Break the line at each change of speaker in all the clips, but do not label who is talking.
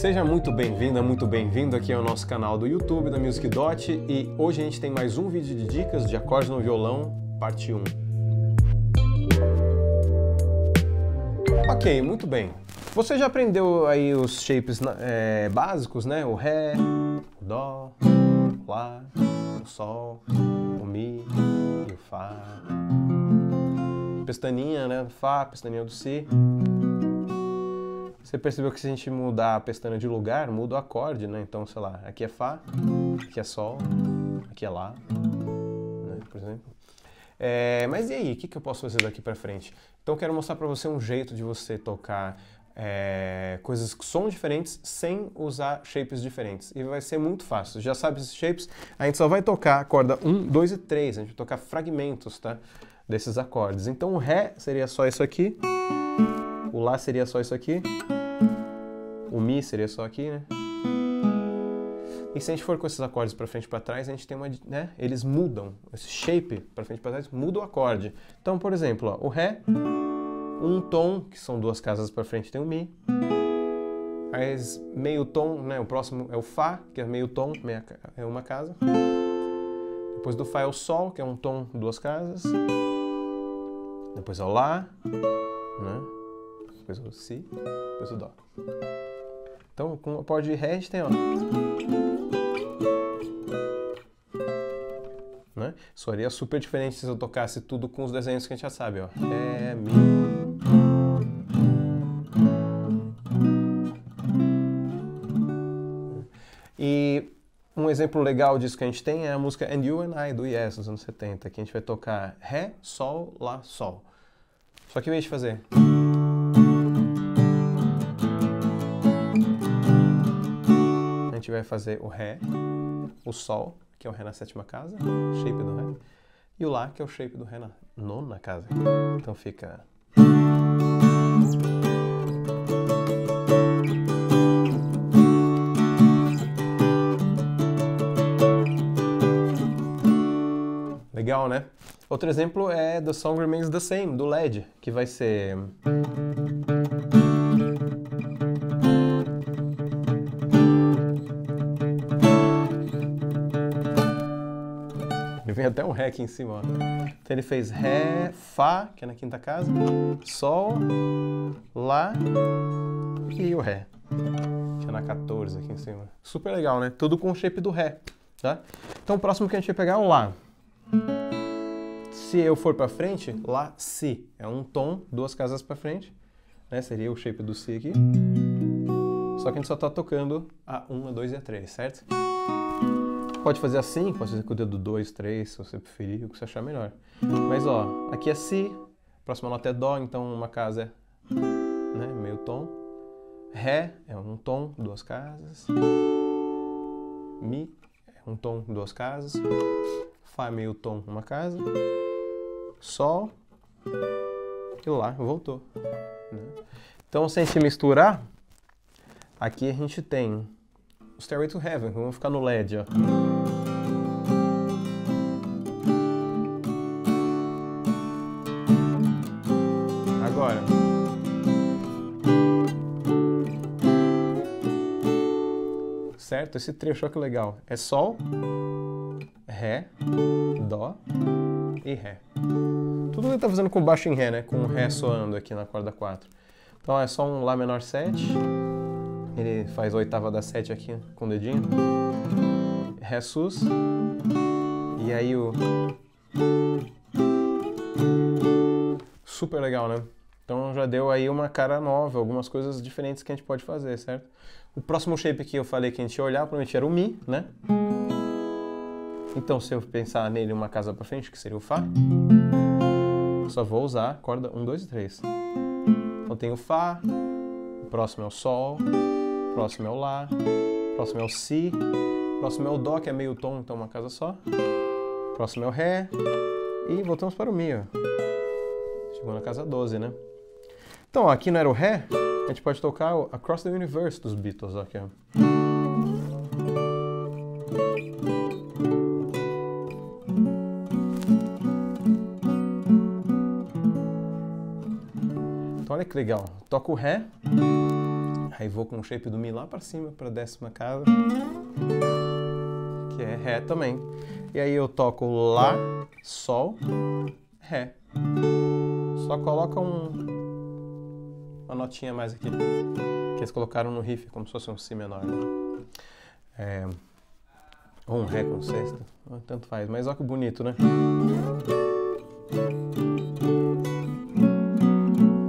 Seja muito bem-vinda, muito bem-vindo aqui ao nosso canal do YouTube da Music Dot e hoje a gente tem mais um vídeo de dicas de acordes no violão, parte 1. Ok, muito bem. Você já aprendeu aí os shapes básicos, né? O Ré, o Dó, o Lá, o Sol, o Mi e o Fá. Pestaninha, né? Fá, pestaninha do Si. Você percebeu que se a gente mudar a pestana de lugar, muda o acorde, né? Então, sei lá, aqui é Fá, aqui é Sol, aqui é Lá, né? Por exemplo. Mas e aí, o que eu posso fazer daqui pra frente? Então eu quero mostrar pra você um jeito de você tocar coisas que são diferentes sem usar shapes diferentes. E vai ser muito fácil. Já sabe esses shapes? A gente só vai tocar a corda 1, 2 e 3. A gente vai tocar fragmentos, tá? Desses acordes. Então o Ré seria só isso aqui. O Lá seria só isso aqui. O Mi seria só aqui, né? E se a gente for com esses acordes para frente e para trás, a gente tem uma, né? Eles mudam. Esse shape para frente e para trás muda o acorde. Então, por exemplo, ó, o Ré, um tom, que são duas casas para frente, tem o Mi. Aí meio tom, né? O próximo é o Fá, que é meio tom, é uma casa. Depois do Fá é o Sol, que é um tom, duas casas. Depois é o Lá, né? Depois o Si, depois o Dó. Então, com o acorde de Ré, a gente tem, ó. Né? Soaria super diferente se eu tocasse tudo com os desenhos que a gente já sabe, ó. Ré, Mi. E um exemplo legal disso que a gente tem é a música And You and I, do Yes, dos anos 70, que a gente vai tocar Ré, Sol, Lá, Sol. Só que em vez de fazer... a gente vai fazer o Ré, o Sol, que é o Ré na sétima casa, shape do Ré, e o Lá, que é o shape do Ré na nona casa. Então fica... Legal, né? Outro exemplo é The Song Remains the Same, do LED, que vai ser... Vem até um Ré aqui em cima, ó. Então ele fez Ré, Fá, que é na quinta casa, Sol, Lá e o Ré, que é na 14 aqui em cima. Super legal, né? Tudo com o shape do Ré, tá? Então o próximo que a gente vai pegar é o Lá. Se eu for pra frente, Lá, Si. É um tom, duas casas pra frente, né? Seria o shape do Si aqui. Só que a gente só tá tocando a 1, a 2 e a 3, certo? Pode fazer assim, pode fazer com o dedo 2, 3, se você preferir, o que você achar melhor. Mas ó, aqui é Si, próxima nota é Dó, então uma casa é, né, meio tom. Ré é um tom, duas casas. Mi é um tom, duas casas. Fá é meio tom, uma casa. Sol e Lá, voltou. Né? Então se a gente misturar, aqui a gente tem o Stairway to Heaven, vamos ficar no LED, ó. Agora. Certo? Esse trecho, olha que legal. É Sol, Ré, Dó e Ré. Tudo ele tá fazendo com baixo em Ré, né? Com o Ré soando aqui na corda 4. Então é só um Lá menor 7. Ele faz a oitava da 7 aqui com o dedinho. Ré sus. E aí o... Super legal, né? Então já deu aí uma cara nova, algumas coisas diferentes que a gente pode fazer, certo? O próximo shape que eu falei que a gente ia olhar, provavelmente era o Mi, né? Então se eu pensar nele uma casa pra frente, que seria o Fá, eu só vou usar a corda 1, 2 e 3. Então tem o Fá, o próximo é o Sol, o próximo é o Lá, o próximo é o Si, o próximo é o Dó, que é meio tom, então uma casa só. O próximo é o Ré e voltamos para o Mi, ó. Chegou na casa 12, né? Então, ó, aqui não era o Ré, a gente pode tocar o Across the Universe dos Beatles, ó, aqui, ó. Então olha que legal, toca o Ré, Aí vou com o shape do Mi lá para cima, para a 10ª casa, que é Ré também. E aí eu toco Lá, Sol, Ré. Só coloca uma notinha a mais aqui, que eles colocaram no riff, como se fosse um Si menor, né? Ou um Ré com sexta, tanto faz, mas olha que bonito, né?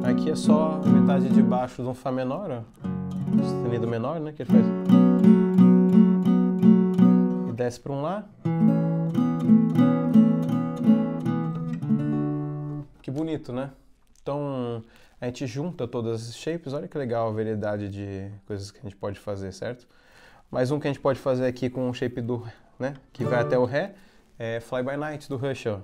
Aqui é só a metade de baixo de um Fá menor, ó, sustenido menor, né, que ele faz. E desce para um Lá. Que bonito, né? Então, a gente junta todas as shapes, olha que legal a variedade de coisas que a gente pode fazer, certo? Mais um que a gente pode fazer aqui com o shape do, né, que vai até o Ré, é Fly By Night do Rush, ó.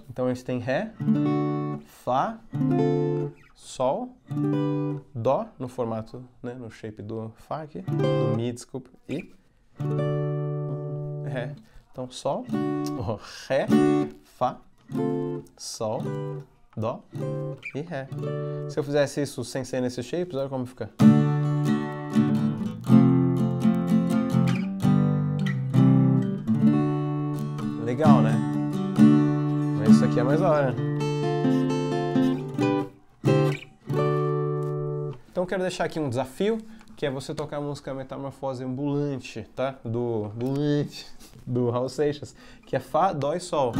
Então a gente tem Ré, Fá, Sol, Dó no formato, né, no shape do Fá aqui, do Mi, desculpa, e Ré. Então Sol, Ré, Fá, Sol, Dó e Ré. Se eu fizesse isso sem ser nesses shapes, olha como fica. Legal, né? Mas isso aqui é mais da hora. Então eu quero deixar aqui um desafio, que é você tocar a música Metamorfose Ambulante, tá? Do Raul Seixas, que é Fá, Dó e Sol.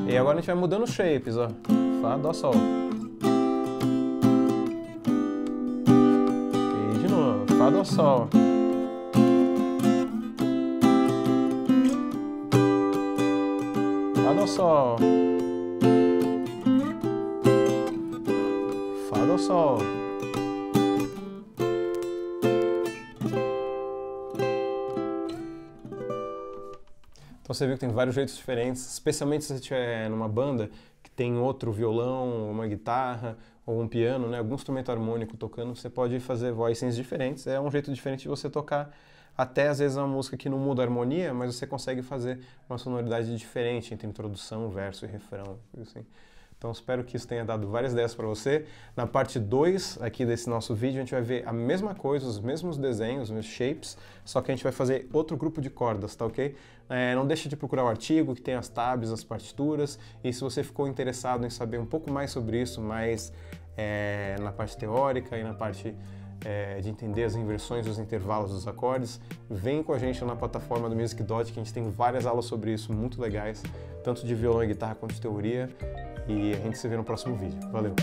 E agora a gente vai mudando os shapes, ó. Fá, Dó, Sol. E de novo, Fá, Dó, Sol. Fá, Dó, Sol. Fá, Dó, Sol. Então você viu que tem vários jeitos diferentes, especialmente se você estiver numa banda que tem outro violão, uma guitarra ou um piano, né, algum instrumento harmônico tocando, você pode fazer voicings diferentes. É um jeito diferente de você tocar até às vezes uma música que não muda a harmonia, mas você consegue fazer uma sonoridade diferente entre introdução, verso e refrão, assim. Então espero que isso tenha dado várias ideias para você. Na parte 2 aqui desse nosso vídeo a gente vai ver a mesma coisa, os mesmos desenhos, os mesmos shapes, só que a gente vai fazer outro grupo de cordas, tá ok? Não deixe de procurar o artigo que tem as tabs, as partituras, e se você ficou interessado em saber um pouco mais sobre isso, mais na parte teórica e na parte de entender as inversões, os intervalos dos acordes, vem com a gente na plataforma do MusicDot, que a gente tem várias aulas sobre isso muito legais, tanto de violão e guitarra quanto de teoria, e a gente se vê no próximo vídeo. Valeu!